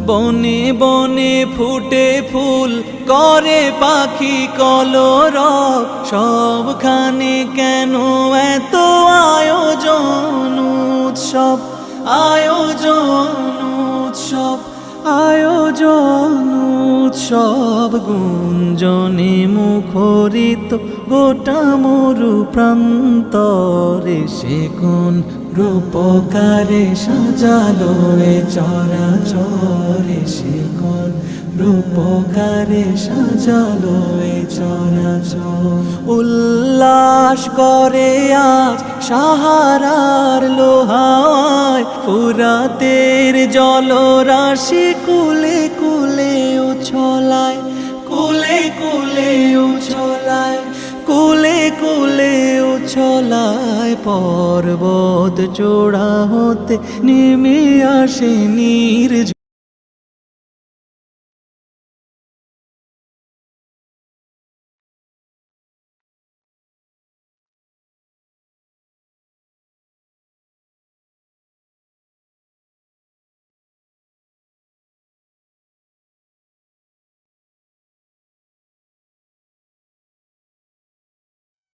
বনে বনে ফুটে ফুল করে পাখি কলরব, সবখানে কেন এত আয়োজন উৎসব, আয়োজন উৎসব, আয়োজন উৎসব। গুঞ্জনে মুখরিত গোটা মরু প্রান্তরে, সে কোন রূপকারে সাজালো এ চরাচরে, সে কোন রূপকারে সাজালো এ চরাচর। উল্লাস করে আজ সাহারার লোহায়, ফুরাতের জলরাশি কুলে কুলে উছলায়, কুলে কুলে উছলায়, কুলে কুলে উছলায়। পর্বত চূড়া হতে নেমে আসে নির্ঝর